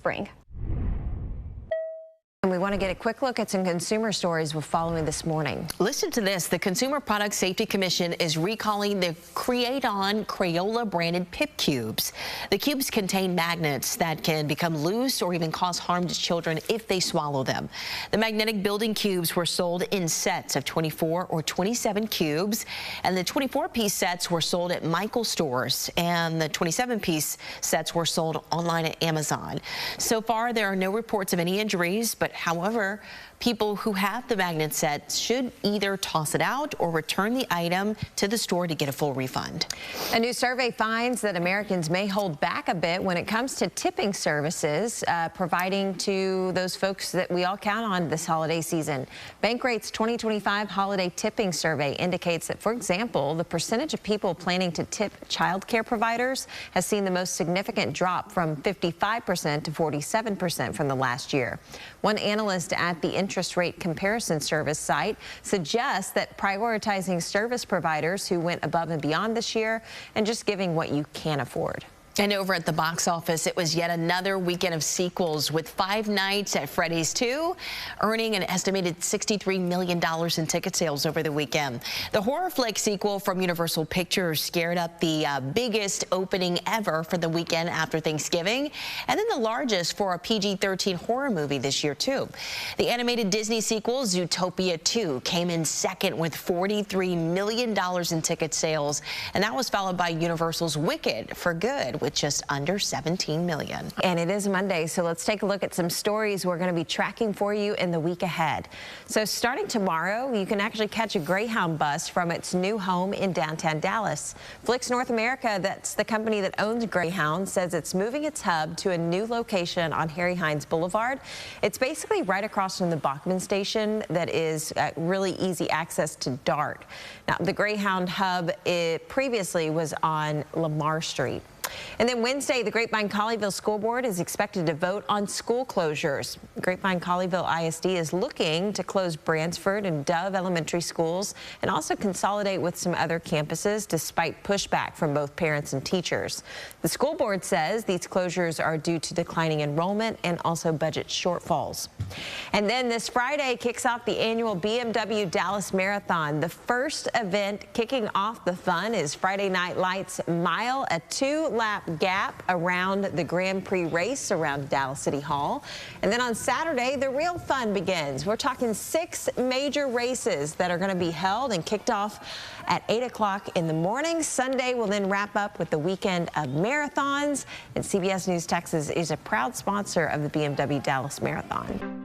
spring. And we want to get a quick look at some consumer stories we're following this morning. Listen to this. The Consumer Product Safety Commission is recalling the Create-On Crayola branded Pip Cubes. The cubes contain magnets that can become loose or even cause harm to children if they swallow them. The magnetic building cubes were sold in sets of 24 or 27 cubes, and the 24-piece sets were sold at Michael's stores, and the 27-piece sets were sold online at Amazon. So far, there are no reports of any injuries, but however, people who have the magnet sets should either toss it out or return the item to the store to get a full refund. A new survey finds that Americans may hold back a bit when it comes to tipping services, providing to those folks that we all count on this holiday season. Bankrate's 2025 Holiday Tipping Survey indicates that, for example, the percentage of people planning to tip child care providers has seen the most significant drop from 55% to 47% from the last year. One analyst at the interest rate comparison service site suggests that prioritizing service providers who went above and beyond this year and just giving what you can afford. And over at the box office, it was yet another weekend of sequels, with 5 nights at Freddy's 2 earning an estimated $63 million in ticket sales over the weekend. The horror flick sequel from Universal Pictures scared up the biggest opening ever for the weekend after Thanksgiving, and then the largest for a PG-13 horror movie this year, too. The animated Disney sequel, Zootopia 2, came in second with $43 million in ticket sales, and that was followed by Universal's Wicked for Good, with just under $17 million. And it is Monday, so let's take a look at some stories we're going to be tracking for you in the week ahead. So starting tomorrow, you can actually catch a Greyhound bus from its new home in downtown Dallas. Flix North America, that's the company that owns Greyhound, says it's moving its hub to a new location on Harry Hines Boulevard. It's basically right across from the Bachman station that is really easy access to DART. Now, the Greyhound hub previously was on Lamar Street. And then Wednesday, the Grapevine-Colleyville School Board is expected to vote on school closures. Grapevine-Colleyville ISD is looking to close Bransford and Dove elementary schools and also consolidate with some other campuses despite pushback from both parents and teachers. The school board says these closures are due to declining enrollment and also budget shortfalls. And then this Friday kicks off the annual BMW Dallas Marathon. The first event kicking off the fun is Friday Night Lights Mile, a 2-lap gap around the Grand Prix race around Dallas City Hall. And then on Saturday, the real fun begins. We're talking 6 major races that are going to be held and kicked off at 8 o'clock in the morning. Sunday will then wrap up with the weekend of marathons. And CBS News Texas is a proud sponsor of the BMW Dallas Marathon.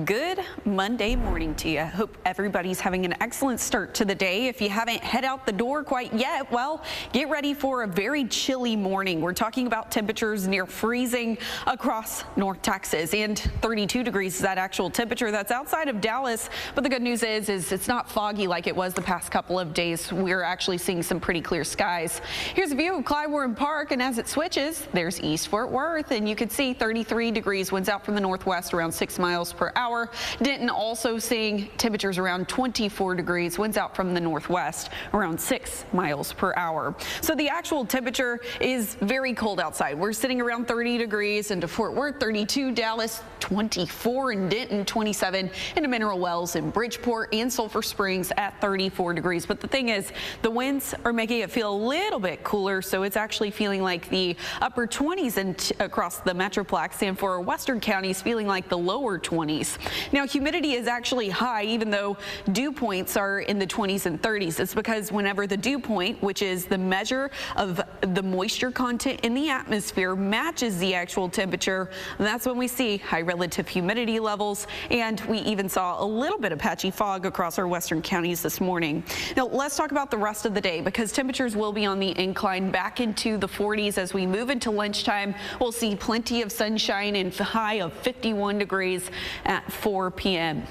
Good Monday morning to you. Hope everybody's having an excellent start to the day. If you haven't head out the door quite yet, well, get ready for a very chilly morning. We're talking about temperatures near freezing across North Texas, and 32 degrees is that actual temperature. That's outside of Dallas, but the good news is it's not foggy like it was the past couple of days. We're actually seeing some pretty clear skies. Here's a view of Clyde Warren Park, and as it switches, there's East Fort Worth, and you can see 33 degrees, winds out from the northwest around 6 miles per hour. Denton also seeing temperatures around 24 degrees, winds out from the northwest around 6 miles per hour. So the actual temperature is very cold outside. We're sitting around 30 degrees into Fort Worth, 32, Dallas, 24 in Denton, 27 into Mineral Wells in Bridgeport and Sulphur Springs at 34 degrees. But the thing is, the winds are making it feel a little bit cooler, so it's actually feeling like the upper 20s and across the Metroplex, and for western counties feeling like the lower 20s. Now, humidity is actually high, even though dew points are in the 20s and 30s. It's because whenever the dew point, which is the measure of the moisture content in the atmosphere, matches the actual temperature, that's when we see high relative humidity levels, and we even saw a little bit of patchy fog across our western counties this morning. Now, let's talk about the rest of the day, because temperatures will be on the incline back into the 40s as we move into lunchtime. We'll see plenty of sunshine and a high of 51 degrees at 4 p.m.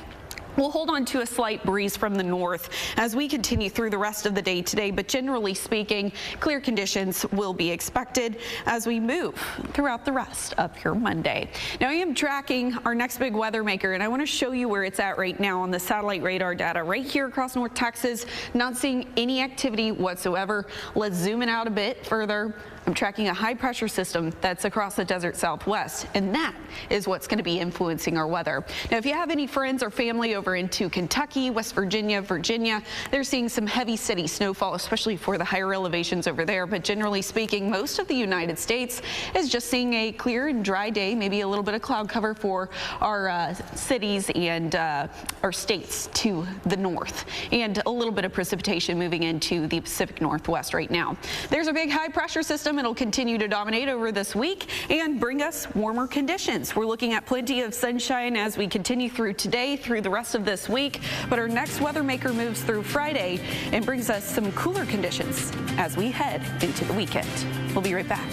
We'll hold on to a slight breeze from the north as we continue through the rest of the day today, but generally speaking, clear conditions will be expected as we move throughout the rest of your Monday. Now, I am tracking our next big weather maker, and I want to show you where it's at right now on the satellite radar data right here across North Texas. Not seeing any activity whatsoever. Let's zoom in out a bit further. I'm tracking a high pressure system that's across the desert southwest, and that is what's going to be influencing our weather. Now, if you have any friends or family over into Kentucky, West Virginia, they're seeing some heavy city snowfall, especially for the higher elevations over there. But generally speaking, most of the United States is just seeing a clear and dry day, maybe a little bit of cloud cover for our cities and our states to the north, and a little bit of precipitation moving into the Pacific Northwest right now. There's a big high pressure system. It'll continue to dominate over this week and bring us warmer conditions. We're looking at plenty of sunshine as we continue through today, through the rest of this week. But our next weather maker moves through Friday and brings us some cooler conditions as we head into the weekend. We'll be right back.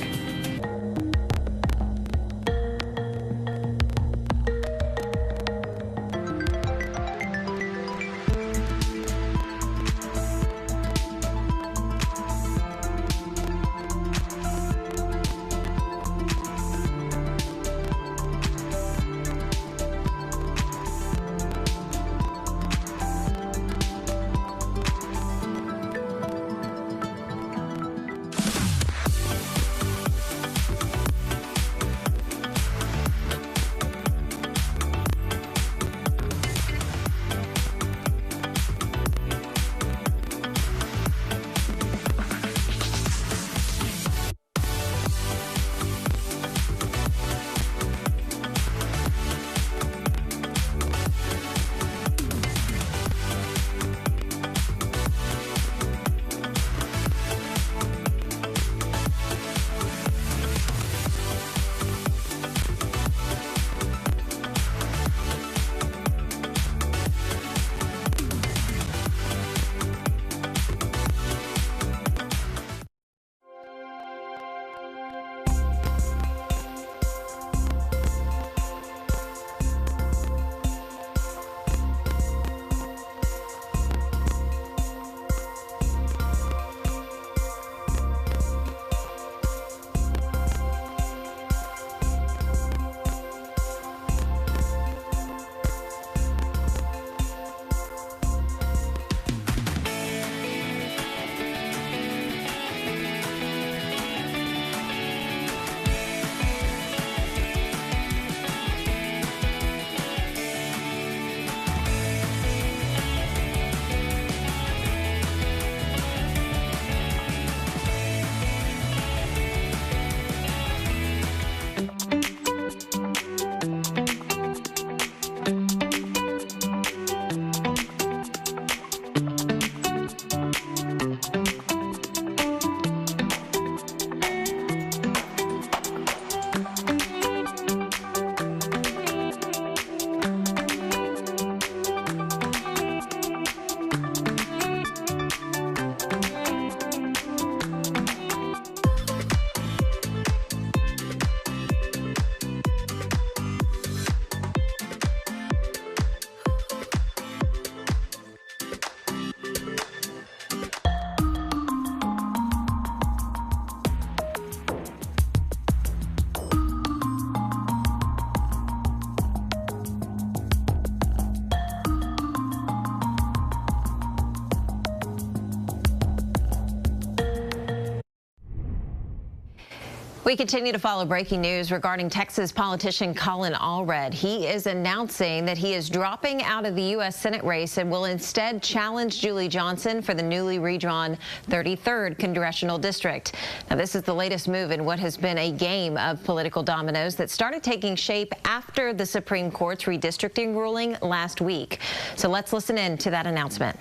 We continue to follow breaking news regarding Texas politician Colin Allred. He is announcing that he is dropping out of the U.S. Senate race and will instead challenge Julie Johnson for the newly redrawn 33rd Congressional District. Now, this is the latest move in what has been a game of political dominoes that started taking shape after the Supreme Court's redistricting ruling last week. So let's listen in to that announcement.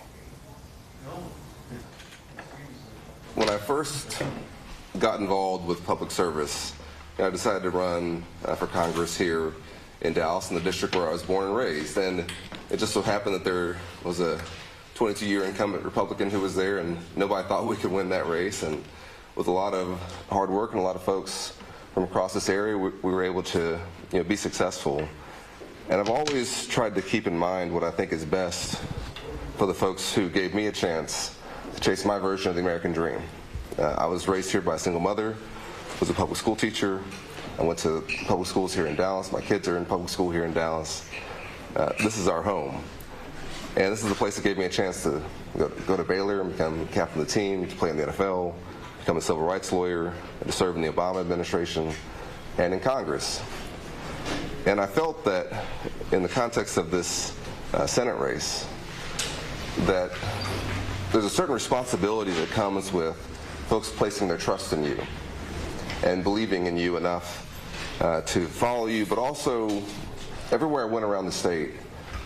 When I first got involved with public service, I decided to run for Congress here in Dallas, in the district where I was born and raised. And it just so happened that there was a 22-year incumbent Republican who was there, and nobody thought we could win that race. And with a lot of hard work and a lot of folks from across this area, we were able to be successful. And I've always tried to keep in mind what I think is best for the folks who gave me a chance to chase my version of the American dream. I was raised here by a single mother, was a public school teacher. I went to public schools here in Dallas. My kids are in public school here in Dallas. This is our home. And this is the place that gave me a chance to go to Baylor and become captain of the team, to play in the NFL, become a civil rights lawyer, and to serve in the Obama administration and in Congress. And I felt that in the context of this Senate race, that there's a certain responsibility that comes with folks placing their trust in you and believing in you enough to follow you. But also, everywhere I went around the state,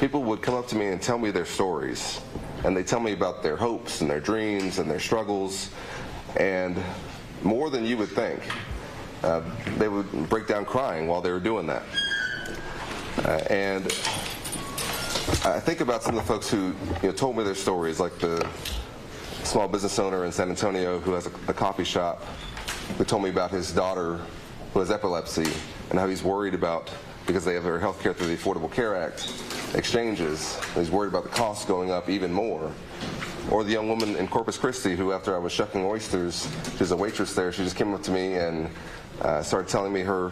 people would come up to me and tell me their stories. And they tell me about their hopes and their dreams and their struggles. And more than you would think, they would break down crying while they were doing that. And I think about some of the folks who told me their stories, like the small business owner in San Antonio who has a coffee shop, who told me about his daughter who has epilepsy and how he's worried about, because they have their health care through the Affordable Care Act exchanges, he's worried about the costs going up even more. Or the young woman in Corpus Christi who, after I was shucking oysters, she's a waitress there, she just came up to me and started telling me her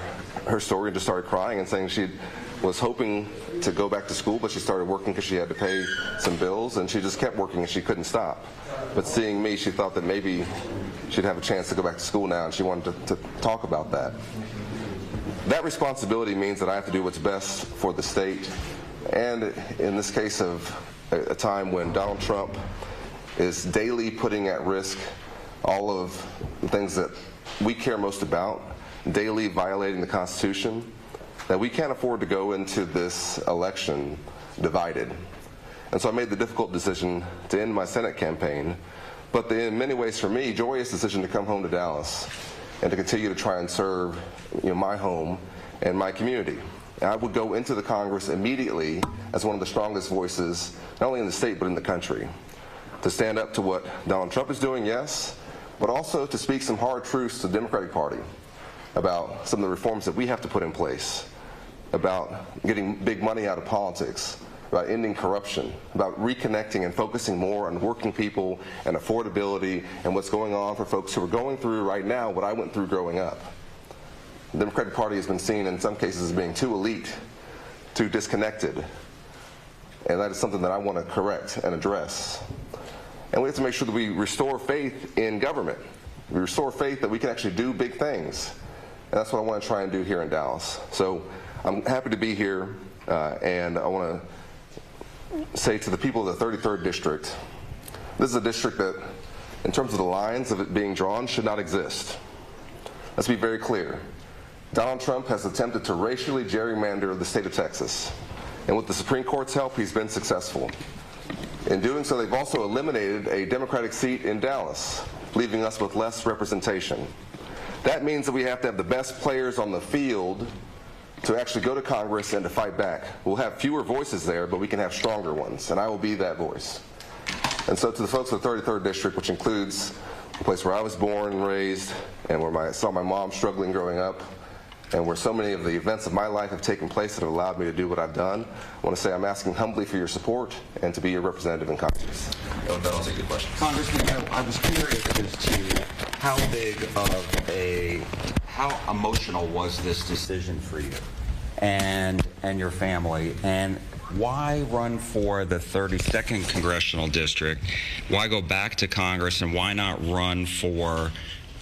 story and just started crying and saying she was hoping to go back to school, but she started working because she had to pay some bills, and she just kept working and she couldn't stop. But seeing me, she thought that maybe she'd have a chance to go back to school now, and she wanted to talk about that. That responsibility means that I have to do what's best for the state, and in this case of a time when Donald Trump is daily putting at risk all of the things that we care most about, daily violating the Constitution, that we can't afford to go into this election divided. And so I made the difficult decision to end my Senate campaign, but the, in many ways for me, joyous decision to come home to Dallas and to continue to try and serve my home and my community. And I would go into the Congress immediately as one of the strongest voices, not only in the state but in the country, to stand up to what Donald Trump is doing, yes, but also to speak some hard truths to the Democratic Party about some of the reforms that we have to put in place, about getting big money out of politics, about ending corruption, about reconnecting and focusing more on working people and affordability and what's going on for folks who are going through right now what I went through growing up. The Democratic Party has been seen in some cases as being too elite, too disconnected, and that is something that I want to correct and address. And we have to make sure that we restore faith in government. We restore faith that we can actually do big things. And that's what I want to try and do here in Dallas. So I'm happy to be here, and I want to say to the people of the 33rd District, this is a district that, in terms of the lines of it being drawn, should not exist. Let's be very clear. Donald Trump has attempted to racially gerrymander the state of Texas. And with the Supreme Court's help, he's been successful. In doing so, they've also eliminated a Democratic seat in Dallas, leaving us with less representation. That means that we have to have the best players on the field to actually go to Congress and to fight back. We'll have fewer voices there, but we can have stronger ones, and I will be that voice. And so to the folks of the 33rd District, which includes the place where I was born and raised, and where I saw my mom struggling growing up, and where so many of the events of my life have taken place that have allowed me to do what I've done, I want to say I'm asking humbly for your support and to be your representative in Congress. That'll take your question. Congressman, I was curious as to how emotional was this decision for you and your family, and why run for the 32nd Congressional District? Why go back to Congress, and why not run for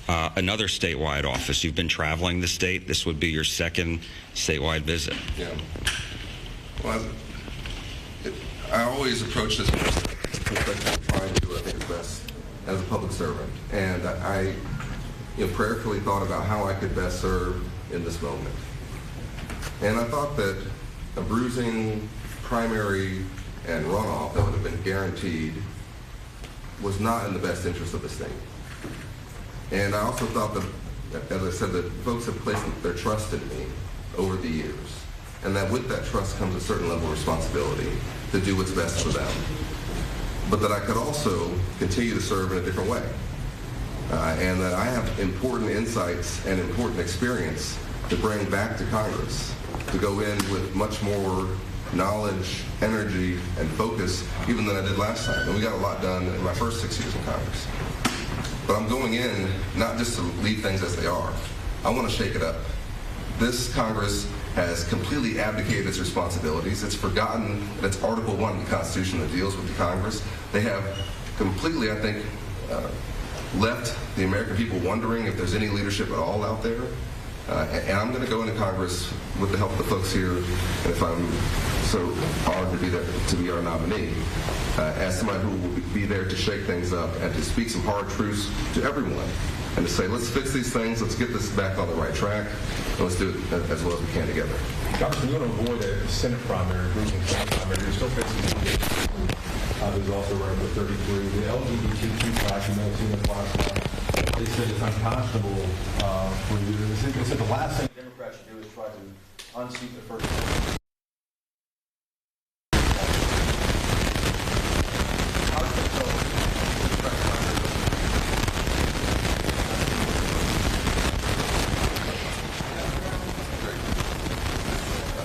another statewide office. You've been traveling the state. This would be your second statewide visit. Yeah. Well, I always approach this perspective of trying to do what I think is best as a public servant. And I prayerfully thought about how I could best serve in this moment. And I thought that a bruising primary and runoff that would have been guaranteed was not in the best interest of the state. And I also thought that, as I said, that folks have placed their trust in me over the years, and that with that trust comes a certain level of responsibility to do what's best for them. But that I could also continue to serve in a different way. And that I have important insights and important experience to bring back to Congress, to go in with much more knowledge, energy, and focus even than I did last time. And we got a lot done in my first 6 years in Congress. But I'm going in not just to leave things as they are. I want to shake it up. This Congress has completely abdicated its responsibilities. It's forgotten that it's Article 1 of the Constitution that deals with the Congress. They have completely, I think, left the American people wondering if there's any leadership at all out there. And I'm going to go into Congress with the help of the folks here, and if I'm so honored to be there, to be our nominee, as somebody who will be there to shake things up and to speak some hard truths to everyone, and to say, let's fix these things, let's get this back on the right track, and let's do it as well as we can together. Congressman, you want to avoid a Senate primary, bruising Senate primary. You're still facing who's also running for 33. The LGBTQ class, you may have seen this last night. They said it's unconscionable for you. They said the last thing Democrats should do is try to unseat the first president.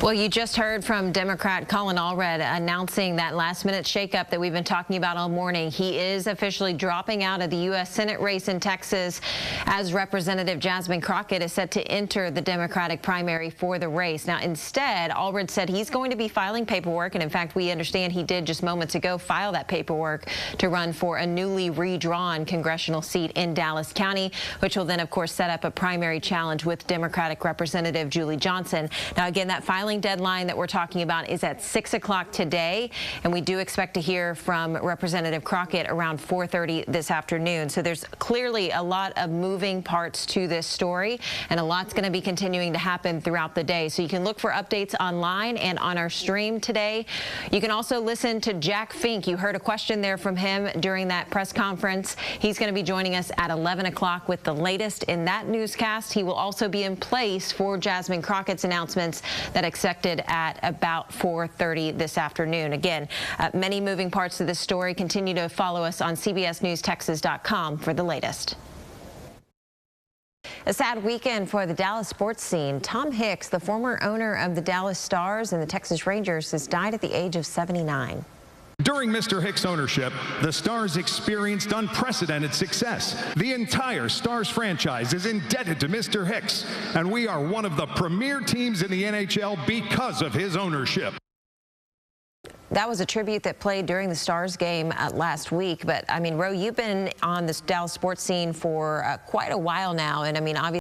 Well, you just heard from Democrat Colin Allred announcing that last-minute shakeup that we've been talking about all morning. He is officially dropping out of the U.S. Senate race in Texas, as Representative Jasmine Crockett is set to enter the Democratic primary for the race. Now, instead, Allred said he's going to be filing paperwork, and in fact, we understand he did just moments ago file that paperwork to run for a newly redrawn congressional seat in Dallas County, which will then, of course, set up a primary challenge with Democratic Representative Julie Johnson. Now, again, that filing deadline that we're talking about is at 6 o'clock today, and we do expect to hear from Representative Crockett around 4:30 this afternoon. So there's clearly a lot of moving parts to this story, and a lot's going to be continuing to happen throughout the day. So you can look for updates online and on our stream today. You can also listen to Jack Fink. You heard a question there from him during that press conference. He's going to be joining us at 11 o'clock with the latest in that newscast. He will also be in place for Jasmine Crockett's announcements that expected at about 4:30 this afternoon. Again, many moving parts to this story. Continue to follow us on CBSNewsTexas.com for the latest. A sad weekend for the Dallas sports scene. Tom Hicks, the former owner of the Dallas Stars and the Texas Rangers, has died at the age of 79. During Mr. Hicks' ownership, the Stars experienced unprecedented success. The entire Stars franchise is indebted to Mr. Hicks, and we are one of the premier teams in the NHL because of his ownership. That was a tribute that played during the Stars game last week. But, I mean, Ro, you've been on this Dallas sports scene for quite a while now, and, I mean, obviously